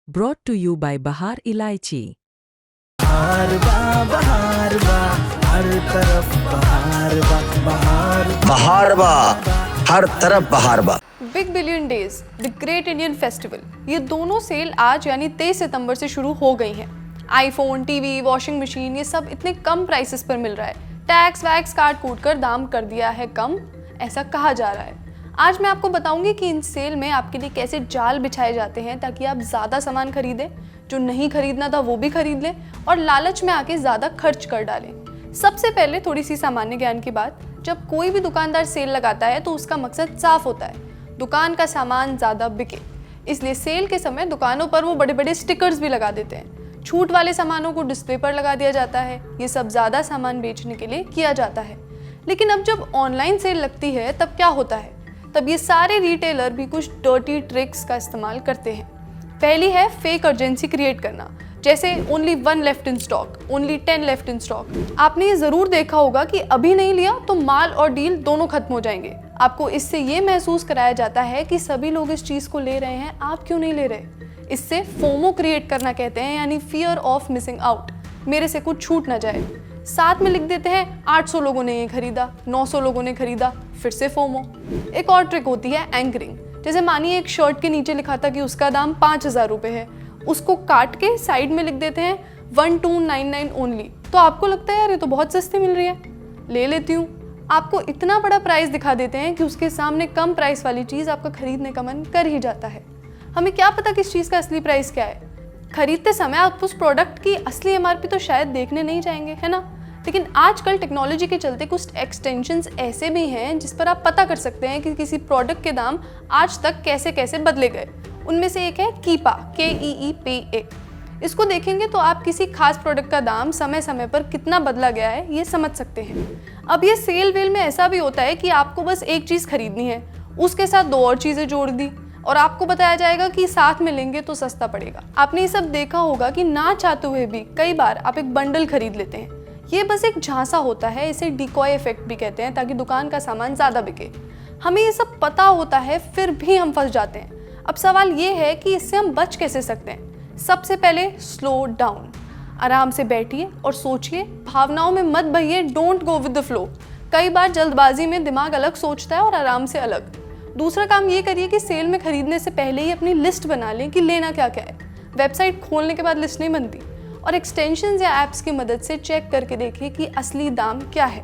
brought to you by Bahar Ilaichi. हर तरफ बहार बा। Big billion days, the great Indian festival, ये दोनों सेल आज यानी 23 सितंबर से शुरू हो गई हैं। आईफोन, टीवी, वॉशिंग मशीन, ये सब इतने कम प्राइसेस पर मिल रहा है। टैक्स वैक्स काट कूट कर दाम कर दिया है कम, ऐसा कहा जा रहा है। आज मैं आपको बताऊंगी कि इन सेल में आपके लिए कैसे जाल बिछाए जाते हैं ताकि आप ज़्यादा सामान खरीदें, जो नहीं खरीदना था वो भी खरीद लें और लालच में आके ज़्यादा खर्च कर डालें। सबसे पहले थोड़ी सी सामान्य ज्ञान की बात, जब कोई भी दुकानदार सेल लगाता है तो उसका मकसद साफ होता है, दुकान का सामान ज़्यादा बिके। इसलिए सेल के समय दुकानों पर वो बड़े बड़े स्टिकर्स भी लगा देते हैं। छूट वाले सामानों को डिस्प्ले पर लगा दिया जाता है। ये सब ज़्यादा सामान बेचने के लिए किया जाता है। लेकिन अब जब ऑनलाइन सेल लगती है तब क्या होता है? तब ये सारे रिटेलर भी कुछ डर्टी ट्रिक्स का इस्तेमाल करते हैं। पहली है फेक अर्जेंसी क्रिएट करना, जैसे only 1 left in stock, only 10 left in stock. आपने ये ज़रूर देखा होगा कि अभी नहीं लिया तो माल और डील दोनों खत्म हो जाएंगे। आपको इससे ये महसूस कराया जाता है कि सभी लोग इस चीज़ को ले रहे हैं, आप क्यों नहीं ले रहे। इससे फोमो क्रिएट करना कहते हैं, यानी फियर ऑफ मिसिंग आउट, मेरे से कुछ छूट ना जाए। साथ में लिख देते हैं 800 लोगों ने ये खरीदा, 900 लोगों ने खरीदा, फिर से फोमो। एक और ट्रिक होती है एंकरिंग, जैसे मानिए एक शर्ट के नीचे लिखा था कि उसका दाम 5000 रुपये है, उसको काट के साइड में लिख देते हैं 1299 ओनली, तो आपको लगता है यार ये तो बहुत सस्ती मिल रही है, ले लेती हूँ। आपको इतना बड़ा प्राइस दिखा देते हैं कि उसके सामने कम प्राइस वाली चीज़ आपका खरीदने का मन कर ही जाता है। हमें क्या पता किस चीज़ का असली प्राइस क्या है। खरीदते समय आप उस प्रोडक्ट की असली एमआरपी तो शायद देखने नहीं जाएंगे, है ना। लेकिन आजकल टेक्नोलॉजी के चलते कुछ एक्सटेंशंस ऐसे भी हैं जिस पर आप पता कर सकते हैं कि किसी प्रोडक्ट के दाम आज तक कैसे कैसे बदले गए। उनमें से एक है कीपा, KEEPA। इसको देखेंगे तो आप किसी खास प्रोडक्ट का दाम समय समय पर कितना बदला गया है ये समझ सकते हैं। अब ये सेल वेल में ऐसा भी होता है कि आपको बस एक चीज़ खरीदनी है, उसके साथ 2 और चीज़ें जोड़ दी और आपको बताया जाएगा कि साथ में लेंगे तो सस्ता पड़ेगा। आपने ये सब देखा होगा कि ना चाहते हुए भी कई बार आप एक बंडल खरीद लेते हैं। ये बस एक झांसा होता है, इसे डिकॉय इफेक्ट भी कहते हैं, ताकि दुकान का सामान ज़्यादा बिके। हमें ये सब पता होता है फिर भी हम फंस जाते हैं। अब सवाल ये है कि इससे हम बच कैसे सकते हैं। सबसे पहले स्लो डाउन, आराम से बैठिए और सोचिए, भावनाओं में मत बहिए, don't go with the flow. कई बार जल्दबाजी में दिमाग अलग सोचता है और आराम से अलग। दूसरा काम ये करिए कि सेल में खरीदने से पहले ही अपनी लिस्ट बना लें कि लेना क्या क्या है। वेबसाइट खोलने के बाद लिस्ट नहीं बनती। और एक्सटेंशंस या ऐप्स की मदद से चेक करके देखिए कि असली दाम क्या है।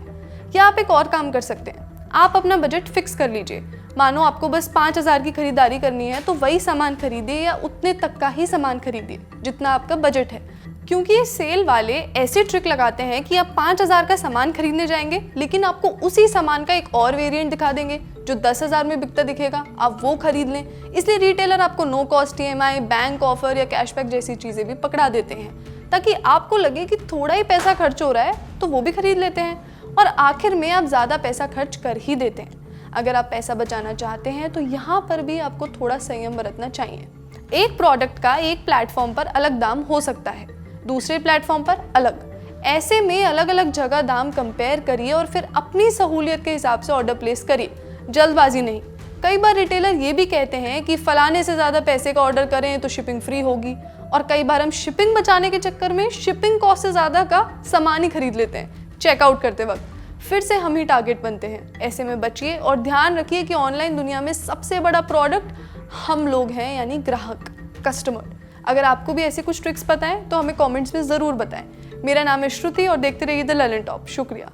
या आप एक और काम कर सकते हैं, आप अपना बजट फिक्स कर लीजिए। मानो आपको बस 5000 की खरीदारी करनी है तो वही सामान खरीदिए या उतने तक का ही सामान खरीदिए जितना आपका बजट है। क्योंकि ये सेल वाले ऐसे ट्रिक लगाते हैं कि आप 5000 का सामान खरीदने जाएंगे लेकिन आपको उसी सामान का एक और वेरिएंट दिखा देंगे जो 10,000 में बिकता दिखेगा, आप वो खरीद लें। इसलिए रिटेलर आपको no cost EMI, bank offer या कैशबैक जैसी चीज़ें भी पकड़ा देते हैं ताकि आपको लगे कि थोड़ा ही पैसा खर्च हो रहा है तो वो भी खरीद लेते हैं और आखिर में आप ज़्यादा पैसा खर्च कर ही देते हैं। अगर आप पैसा बचाना चाहते हैं तो यहाँ पर भी आपको थोड़ा संयम बरतना चाहिए। एक प्रोडक्ट का एक प्लेटफॉर्म पर अलग दाम हो सकता है, दूसरे प्लेटफॉर्म पर अलग। ऐसे में अलग अलग जगह दाम कंपेयर करिए और फिर अपनी सहूलियत के हिसाब से ऑर्डर प्लेस करिए, जल्दबाजी नहीं। कई बार रिटेलर ये भी कहते हैं कि फलाने से ज़्यादा पैसे का ऑर्डर करें तो शिपिंग फ्री होगी, और कई बार हम शिपिंग बचाने के चक्कर में शिपिंग कॉस्ट से ज़्यादा का सामान ही खरीद लेते हैं चेकआउट करते वक्त। फिर से हम ही टारगेट बनते हैं। ऐसे में बचिए और ध्यान रखिए कि ऑनलाइन दुनिया में सबसे बड़ा प्रोडक्ट हम लोग हैं, यानी ग्राहक, कस्टमर। अगर आपको भी ऐसे कुछ ट्रिक्स पता है तो हमें कमेंट्स में ज़रूर बताएं। मेरा नाम है श्रुति और देखते रहिए द लर्निंग टॉप। शुक्रिया।